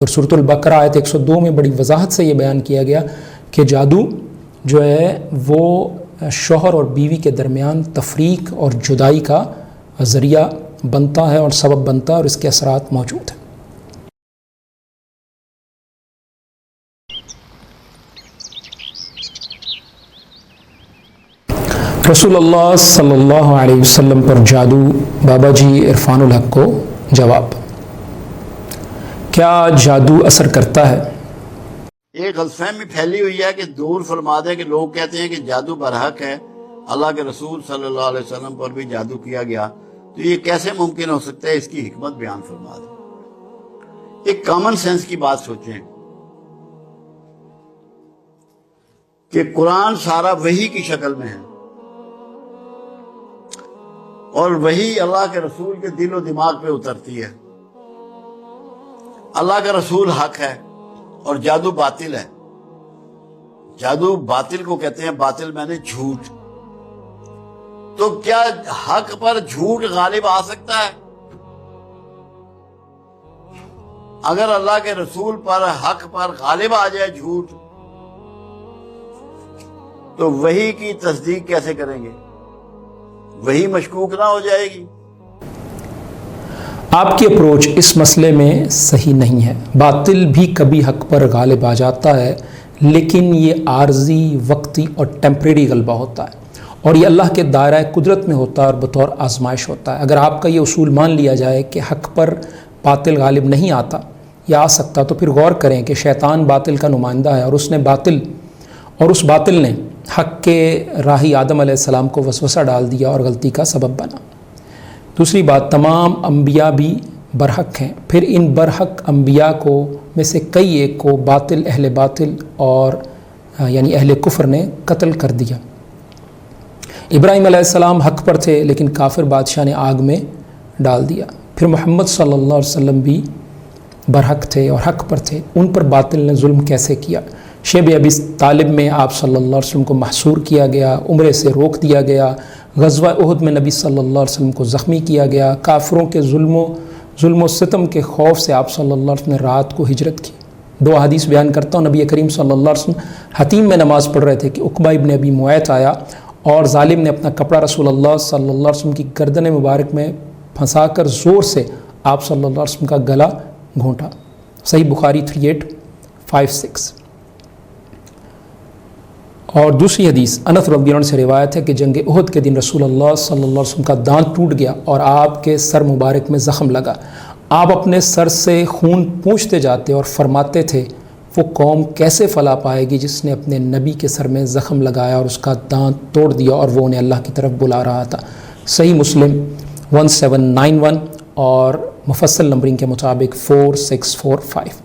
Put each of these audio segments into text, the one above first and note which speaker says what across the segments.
Speaker 1: اور سورۃ البقرہ آیت 102 میں بڑی وضاحت سے یہ بیان کیا گیا کہ جادو جو ہے وہ شوہر اور بیوی کے درمیان تفریق اور جدائی کا ذریعہ بنتا ہے اور سبب بنتا ہے، اور اس کے اثرات موجود ہیں۔ رسول اللہ صلی اللہ علیہ وسلم پر جادو، بابا جی عرفان الحق کو جواب: کیا جادو اثر کرتا ہے؟
Speaker 2: ایک غلط فہمی پھیلی ہوئی ہے کہ دور فرما دے کہ لوگ کہتے ہیں کہ جادو برحق ہے، اللہ کے رسول صلی اللہ علیہ وسلم پر بھی جادو کیا گیا، تو یہ کیسے ممکن ہو سکتا ہے؟ اس کی حکمت بیان فرما دے۔ ایک کامن سینس کی بات سوچیں کہ قرآن سارا وحی کی شکل میں ہے، اور وحی اللہ کے رسول کے دل و دماغ پہ اترتی ہے۔ اللہ کا رسول حق ہے اور جادو باطل ہے۔ جادو باطل کو کہتے ہیں، باطل میں نے جھوٹ۔ تو کیا حق پر جھوٹ غالب آ سکتا ہے؟ اگر اللہ کے رسول پر حق پر غالب آ جائے جھوٹ، تو وحی کی تصدیق کیسے کریں گے؟ وہی مشکوک نہ ہو جائے گی؟
Speaker 1: آپ کی اپروچ اس مسئلے میں صحیح نہیں ہے۔ باطل بھی کبھی حق پر غالب آ جاتا ہے، لیکن یہ عارضی، وقتی اور ٹیمپریری غلبہ ہوتا ہے، اور یہ اللہ کے دائرہ قدرت میں ہوتا ہے اور بطور آزمائش ہوتا ہے۔ اگر آپ کا یہ اصول مان لیا جائے کہ حق پر باطل غالب نہیں آتا یا آ سکتا، تو پھر غور کریں کہ شیطان باطل کا نمائندہ ہے، اور اس باطل نے حق کے راہی آدم علیہ السلام کو وسوسہ ڈال دیا اور غلطی کا سبب بنا۔ دوسری بات، تمام انبیاء بھی برحق ہیں، پھر ان برحق انبیاء کو میں سے کئی ایک کو اہل باطل اور یعنی اہل کفر نے قتل کر دیا۔ ابراہیم علیہ السلام حق پر تھے، لیکن کافر بادشاہ نے آگ میں ڈال دیا۔ پھر محمد صلی اللہ علیہ وسلم بھی برحق تھے اور حق پر تھے، ان پر باطل نے ظلم کیسے کیا؟ شیب ابی طالب میں آپ صلی اللہ علیہ وسلم کو محصور کیا گیا، عمرے سے روک دیا گیا، غزوہ احد میں نبی صلی اللہ علیہ وسلم کو زخمی کیا گیا، کافروں کے ظلم و ستم کے خوف سے آپ صلی اللہ علیہ وسلم نے رات کو ہجرت کی۔ 2 حدیث بیان کرتا ہوں، نبی کریم صلی اللہ علیہ وسلم حتیم میں نماز پڑھ رہے تھے کہ عقبہ ابن ابی معیط آیا، اور ظالم نے اپنا کپڑا رسول اللہ صلی اللہ علیہ وسلم کی گردن مبارک میں پھنسا کر زور سے آپ صلی اللہ علیہ وسلم کا گلا گھونٹا۔ صحیح بخاری 3856۔ اور دوسری حدیث انس رضی اللہ عنہ سے روایت ہے کہ جنگ احد کے دن رسول اللہ صلی اللہ علیہ وسلم کا دانت ٹوٹ گیا اور آپ کے سر مبارک میں زخم لگا۔ آپ اپنے سر سے خون پونچھتے جاتے اور فرماتے تھے، وہ قوم کیسے فلاح پائے گی جس نے اپنے نبی کے سر میں زخم لگایا اور اس کا دانت توڑ دیا اور وہ انہیں اللہ کی طرف بلا رہا تھا۔ صحیح مسلم 1791 اور مفصل نمبرنگ کے مطابق 4645۔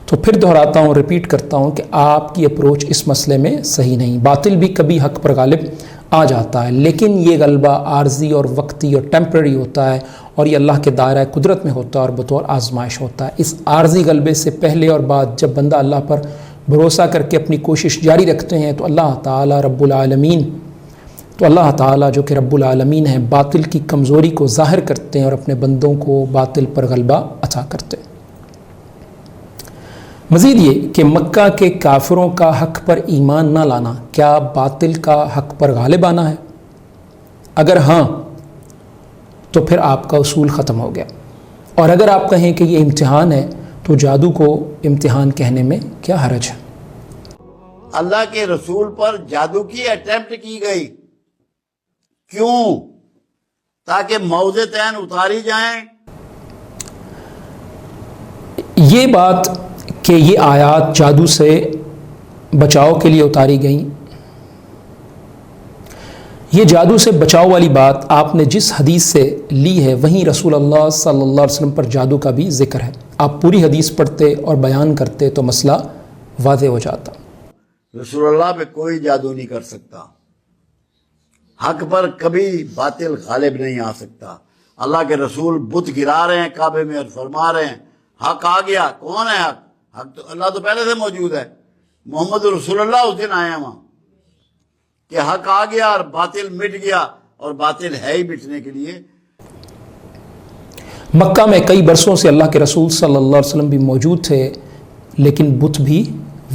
Speaker 1: تو پھر دہراتا ہوں، ریپیٹ کرتا ہوں کہ آپ کی اپروچ اس مسئلے میں صحیح نہیں۔ باطل بھی کبھی حق پر غالب آ جاتا ہے، لیکن یہ غلبہ عارضی اور وقتی اور ٹیمپریری ہوتا ہے، اور یہ اللہ کے دائرہ قدرت میں ہوتا ہے اور بطور آزمائش ہوتا ہے۔ اس عارضی غلبے سے پہلے اور بعد جب بندہ اللہ پر بھروسہ کر کے اپنی کوشش جاری رکھتے ہیں، تو اللہ تعالیٰ جو کہ رب العالمین ہیں، باطل کی کمزوری کو ظاہر کرتے ہیں اور اپنے بندوں کو باطل پر غلبہ عطا کرتے ہیں۔ مزید یہ کہ مکہ کے کافروں کا حق پر ایمان نہ لانا کیا باطل کا حق پر غالب آنا ہے؟ اگر ہاں تو پھر آپ کا اصول ختم ہو گیا، اور اگر آپ کہیں کہ یہ امتحان ہے، تو جادو کو امتحان کہنے میں کیا حرج ہے؟
Speaker 2: اللہ کے رسول پر جادو کی اٹیمپٹ کی گئی، کیوں؟ تاکہ موعظتین اتاری جائیں۔
Speaker 1: یہ بات کہ یہ آیات جادو سے بچاؤ کے لیے اتاری گئیں، یہ جادو سے بچاؤ والی بات آپ نے جس حدیث سے لی ہے، وہیں رسول اللہ صلی اللہ علیہ وسلم پر جادو کا بھی ذکر ہے۔ آپ پوری حدیث پڑھتے اور بیان کرتے تو مسئلہ واضح ہو جاتا۔
Speaker 2: رسول اللہ پہ کوئی جادو نہیں کر سکتا، حق پر کبھی باطل غالب نہیں آ سکتا۔ اللہ کے رسول بت گرا رہے ہیں کعبے میں اور فرما رہے ہیں حق آ گیا۔ کون ہے حق؟ حق تو اللہ تو پہلے سے موجود ہے، محمد رسول اللہ اس دن آئے ہیں وہاں کہ حق آ گیا اور باطل مٹ گیا، اور باطل ہے ہی مٹنے کے لیے۔
Speaker 1: مکہ میں کئی برسوں سے اللہ کے رسول صلی اللہ علیہ وسلم بھی موجود تھے، لیکن بت بھی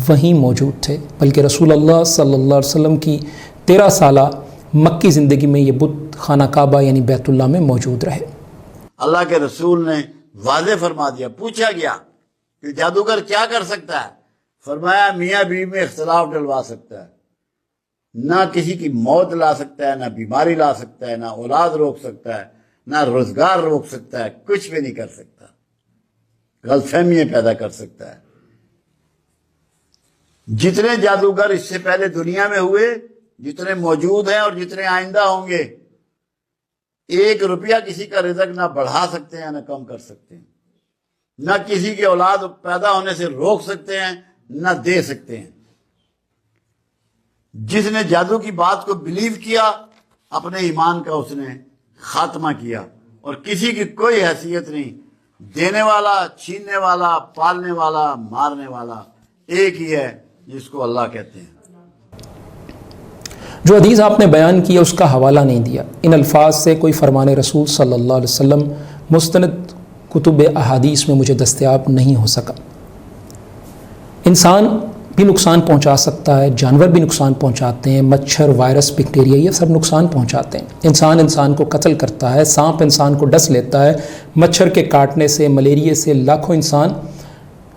Speaker 1: وہیں موجود تھے، بلکہ رسول اللہ صلی اللہ علیہ وسلم کی 13 سالہ مکی زندگی میں یہ بت خانہ کعبہ یعنی بیت اللہ میں موجود رہے۔
Speaker 2: اللہ کے رسول نے واضح فرما دیا، پوچھا گیا کہ جادوگر کیا کر سکتا ہے؟ فرمایا میاں بیوی میں اختلاف ڈلوا سکتا ہے، نہ کسی کی موت لا سکتا ہے، نہ بیماری لا سکتا ہے، نہ اولاد روک سکتا ہے، نہ روزگار روک سکتا ہے، کچھ بھی نہیں کر سکتا، غلط فہمیاں پیدا کر سکتا ہے۔ جتنے جادوگر اس سے پہلے دنیا میں ہوئے، جتنے موجود ہیں اور جتنے آئندہ ہوں گے، 1 روپیہ کسی کا رزق نہ بڑھا سکتے ہیں نہ کم کر سکتے ہیں، نہ کسی کی اولاد پیدا ہونے سے روک سکتے ہیں نہ دے سکتے ہیں۔ جس نے جادو کی بات کو بلیو کیا، اپنے ایمان کا اس نے خاتمہ کیا، اور کسی کی کوئی حیثیت نہیں، دینے والا، چھیننے والا، پالنے والا، مارنے والا ایک ہی ہے، جس کو اللہ کہتے ہیں۔
Speaker 1: جو حدیث آپ نے بیان کیا اس کا حوالہ نہیں دیا، ان الفاظ سے کوئی فرمان رسول صلی اللہ علیہ وسلم مستند کتب احادیث میں مجھے دستیاب نہیں ہو سکا۔ انسان بھی نقصان پہنچا سکتا ہے، جانور بھی نقصان پہنچاتے ہیں، مچھر، وائرس، بیکٹیریا، یہ سب نقصان پہنچاتے ہیں۔ انسان کو قتل کرتا ہے، سانپ انسان کو ڈس لیتا ہے، مچھر کے کاٹنے سے، ملیریا سے لاکھوں انسان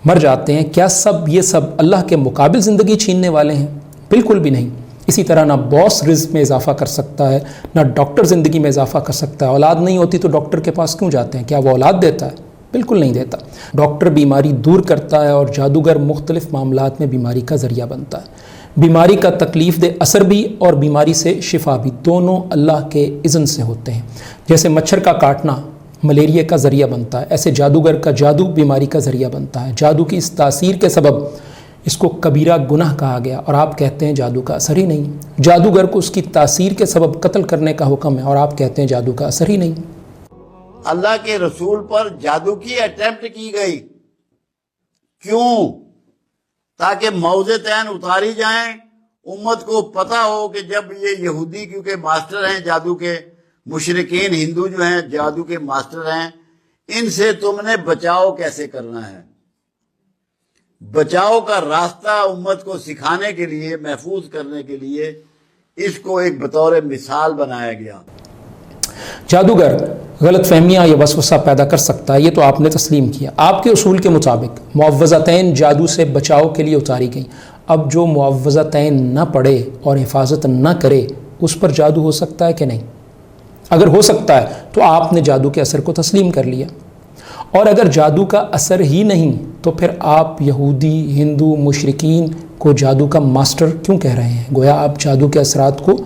Speaker 1: مر جاتے ہیں۔ کیا یہ سب اللہ کے مقابل زندگی چھیننے والے ہیں؟ بالکل بھی نہیں۔ اسی طرح نہ باس رزق میں اضافہ کر سکتا ہے، نہ ڈاکٹر زندگی میں اضافہ کر سکتا ہے۔ اولاد نہیں ہوتی تو ڈاکٹر کے پاس کیوں جاتے ہیں؟ کیا وہ اولاد دیتا ہے؟ بالکل نہیں دیتا۔ ڈاکٹر بیماری دور کرتا ہے اور جادوگر مختلف معاملات میں بیماری کا ذریعہ بنتا ہے۔ بیماری کا تکلیف دہ اثر بھی اور بیماری سے شفا بھی دونوں اللہ کے اذن سے ہوتے ہیں۔ جیسے مچھر کا کاٹنا ملیریا کا ذریعہ بنتا ہے، ایسے جادوگر کا جادو بیماری کا ذریعہ بنتا ہے۔ جادو کی اس تاثیر کے سبب اس کو کبیرہ گناہ کہا گیا، اور آپ کہتے ہیں جادو کا اثر ہی نہیں۔ جادوگر کو اس کی تاثیر کے سبب قتل کرنے کا حکم ہے، اور آپ کہتے ہیں جادو کا اثر ہی نہیں۔
Speaker 2: اللہ کے رسول پر جادو کی اٹیمپٹ کی گئی، کیوں؟ تاکہ موعظتین اتاری جائیں، امت کو پتہ ہو کہ جب یہ یہودی کیونکہ ماسٹر ہیں جادو کے، مشرکین ہندو جو ہیں جادو کے ماسٹر ہیں، ان سے تم نے بچاؤ کیسے کرنا ہے۔ بچاؤ کا راستہ امت کو سکھانے کے لیے، محفوظ کرنے کے لیے اس کو ایک بطور مثال بنایا گیا۔
Speaker 1: جادوگر غلط فہمیاں یا وسوسہ پیدا کر سکتا ہے، یہ تو آپ نے تسلیم کیا۔ آپ کے اصول کے مطابق معوذتین جادو سے بچاؤ کے لیے اتاری گئیں۔ اب جو معوذتین نہ پڑھے اور حفاظت نہ کرے اس پر جادو ہو سکتا ہے کہ نہیں؟ اگر ہو سکتا ہے تو آپ نے جادو کے اثر کو تسلیم کر لیا، اور اگر جادو کا اثر ہی نہیں تو پھر آپ یہودی، ہندو، مشرکین کو جادو کا ماسٹر کیوں کہہ رہے ہیں؟ گویا آپ جادو کے اثرات کو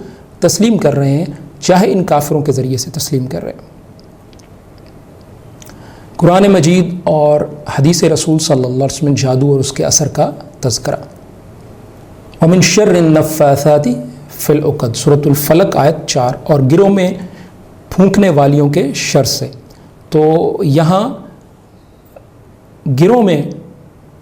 Speaker 1: تسلیم کر رہے ہیں، چاہے ان کافروں کے ذریعے سے تسلیم کر رہے ہیں۔ قرآن مجید اور حدیث رسول صلی اللہ علیہ وسلم جادو اور اس کے اثر کا تذکرہ۔ وَمِن شَرِّ النَّفَّاثَاتِ فِي الْعُقَدِ، سورۃ الفلق آیت 4، اور گروہ میں پھونکنے والیوں کے شر سے۔ تو یہاں گروہ میں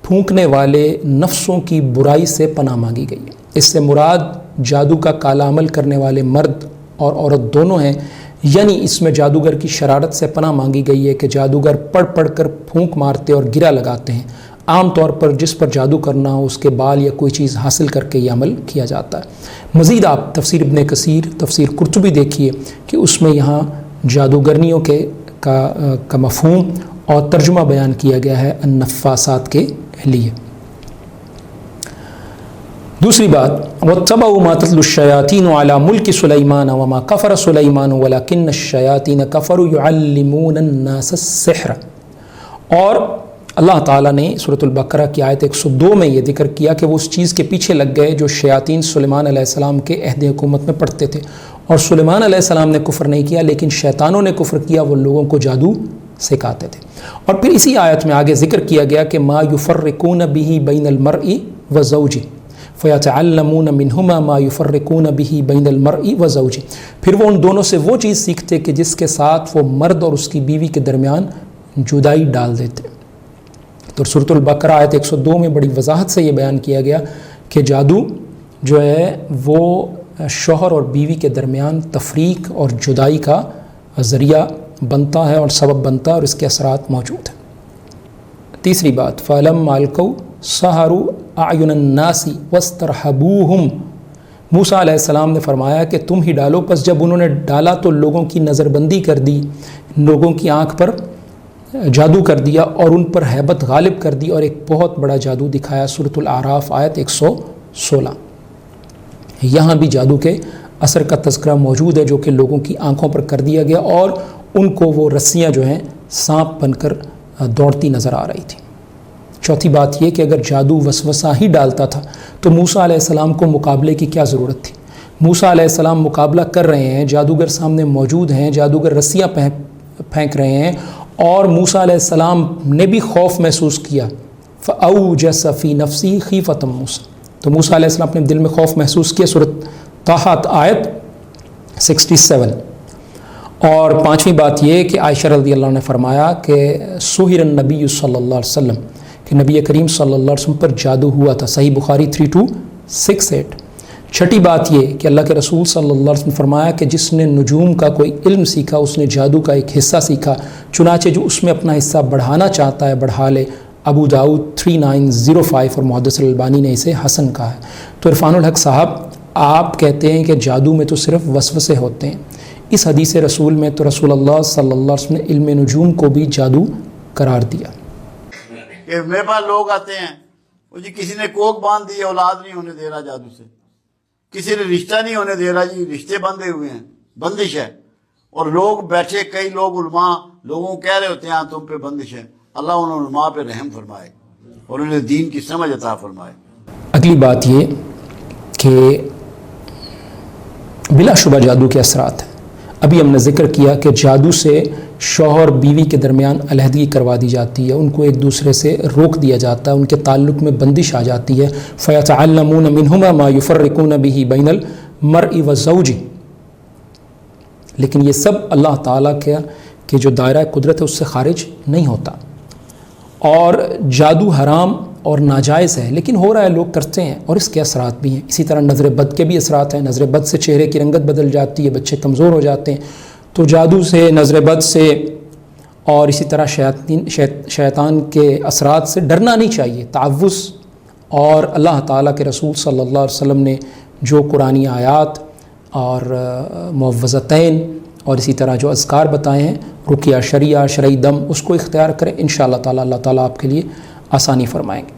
Speaker 1: پھونکنے والے نفسوں کی برائی سے پناہ مانگی گئی ہے۔ اس سے مراد جادو کا کالا عمل کرنے والے مرد اور عورت دونوں ہیں، یعنی اس میں جادوگر کی شرارت سے پناہ مانگی گئی ہے کہ جادوگر پڑھ کر پھونک مارتے اور گرہ لگاتے ہیں۔ عام طور پر جس پر جادو کرنا ہو اس کے بال یا کوئی چیز حاصل کر کے یہ عمل کیا جاتا ہے۔ مزید آپ تفسیر ابن کثیر، تفسیر قرطبی دیکھیے کہ اس میں یہاں جادوگرنیوں کا مفہوم اور ترجمہ بیان کیا گیا ہے النفاسات کے لیے۔ دوسری بات، وَاتَّبَعُوا مَا تَتْلُو الشَّيَاطِينُ عَلَى مُلْكِ سُلَيْمَانَ وَمَا كَفَرَ سُلَيْمَانُ وَلَكِنَّ الشَّيَاطِينَ كَفَرُوا يُعَلِّمُونَ النَّاسَ السِّحْرَ۔ اور اللہ تعالیٰ نے سورۃ البقرہ کی آیت 102 میں یہ ذکر کیا کہ وہ اس چیز کے پیچھے لگ گئے جو شیاطین سلیمان علیہ السلام کے عہد حکومت میں پڑھتے تھے، اور سلیمان علیہ السلام نے کفر نہیں کیا لیکن شیطانوں نے کفر کیا، وہ لوگوں کو جادو سکھاتے تھے۔ اور پھر اسی آیت میں آگے ذکر کیا گیا کہ ما یفرقون به بین المرء وزوجہ فیتعلمون منہما ما یفرقون به بین المرء وزوجہ، پھر وہ ان دونوں سے وہ چیز سیکھتے کہ جس کے ساتھ وہ مرد اور اس کی بیوی کے درمیان جدائی ڈال دیتے۔ تو سورۃ البقرہ آیت 102 میں بڑی وضاحت سے یہ بیان کیا گیا کہ جادو جو ہے وہ شوہر اور بیوی کے درمیان تفریق اور جدائی کا ذریعہ بنتا ہے اور سبب بنتا ہے اور اس کے اثرات موجود ہیں۔ تیسری بات، فَلَمَّا أَلْقَوْا سَحَرُوا أَعْيُنَ النَّاسِ وَاسْتَرْهَبُوهُمْ، موسیٰ علیہ السلام نے فرمایا کہ تم ہی ڈالو، پس جب انہوں نے ڈالا تو لوگوں کی نظر بندی کر دی، لوگوں کی آنکھ پر جادو کر دیا اور ان پر ہیبت غالب کر دی اور ایک بہت بڑا جادو دکھایا۔ سورۃ الاعراف آیت 116۔ یہاں بھی جادو کے اثر کا تذکرہ موجود ہے جو کہ لوگوں کی آنکھوں پر کر دیا گیا اور ان کو وہ رسیاں جو ہیں سانپ بن کر دوڑتی نظر آ رہی تھی۔ چوتھی بات یہ کہ اگر جادو وسوسہ ہی ڈالتا تھا تو موسیٰ علیہ السلام کو مقابلے کی کیا ضرورت تھی؟ موسیٰ علیہ السلام مقابلہ کر رہے ہیں، جادوگر سامنے موجود ہیں، جادوگر رسیاں پھینک رہے ہیں اور موسیٰ علیہ السلام نے بھی خوف محسوس کیا۔ فَأَوْجَسَ فِي نَفْسِهِ خِیفَةً مُوسیٰ، تو موسیٰ علیہ السلام اپنے دل میں خوف محسوس کیا۔ سورۃ طٰہٰ آیت 67۔ اور پانچویں بات یہ کہ عائشہ رضی اللہ عنہ نے فرمایا کہ سُحِرَ النبی صلی اللہ علیہ وسلم، کہ نبی کریم صلی اللہ علیہ وسلم پر جادو ہوا تھا، صحیح بخاری 3268۔ چھٹی بات یہ کہ اللہ کے رسول صلی اللہ علیہ وسلم نے فرمایا کہ جس نے نجوم کا کوئی علم سیکھا اس نے جادو کا ایک حصہ سیکھا، چنانچہ جو اس میں اپنا حصہ بڑھانا چاہتا ہے بڑھا لے۔ ابو داؤد 3905 اور محدث الالبانی نے اسے حسن کہا ہے۔ تو عرفان الحق صاحب، آپ کہتے ہیں کہ جادو میں تو صرف وسوسے ہوتے ہیں، اس حدیث رسول میں تو رسول اللہ صلی اللہ علیہ وسلم نے علم نجوم کو بھی جادو قرار دیا۔
Speaker 2: کہ میرے پاس لوگ آتے ہیں، وہ جی کسی نے کوک باندھ دی، اولاد نہیں ہونے دے رہا جادو سے، کسی نے رشتہ نہیں ہونے دے رہا، جی رشتے بندھے ہوئے ہیں، بندش ہے، اور لوگ بیٹھے، کئی لوگ علماء لوگوں کو کہہ رہے ہوتے ہیں تم پہ بندش ہے۔ اللہ ان علماء پہ رحم فرمائے اور انہیں دین کی سمجھ عطا فرمائے۔
Speaker 1: اگلی بات یہ کہ بلا شبہ جادو کے اثرات ہیں۔ ابھی ہم نے ذکر کیا کہ جادو سے شوہر بیوی کے درمیان علیحدگی کروا دی جاتی ہے، ان کو ایک دوسرے سے روک دیا جاتا ہے، ان کے تعلق میں بندش آ جاتی ہے۔ فَيَتَعَلَّمُونَ مِنْهُمَا مَا يُفَرِّقُونَ بِهِ بَيْنَ الْمَرْءِ وَالزَّوْجِ، لیکن یہ سب اللہ تعالیٰ کے جو دائرہ قدرت ہے اس سے خارج نہیں ہوتا۔ اور جادو حرام اور ناجائز ہے، لیکن ہو رہا ہے، لوگ کرتے ہیں اور اس کے اثرات بھی ہیں۔ اسی طرح نظر بد کے بھی اثرات ہیں، نظر بد سے چہرے کی رنگت بدل جاتی ہے، بچے کمزور ہو جاتے ہیں۔ تو جادو سے، نظر بد سے اور اسی طرح شیطان کے اثرات سے ڈرنا نہیں چاہیے، تعوذ اور اللہ تعالیٰ کے رسول صلی اللہ علیہ وسلم نے جو قرآنی آیات اور معوذتین اور اسی طرح جو اذکار بتائے ہیں، رقیہ شرعیہ، شرعی دم، اس کو اختیار کریں، انشاءاللہ تعالیٰ اللہ تعالیٰ آپ کے لیے آسانی فرمائیں گے۔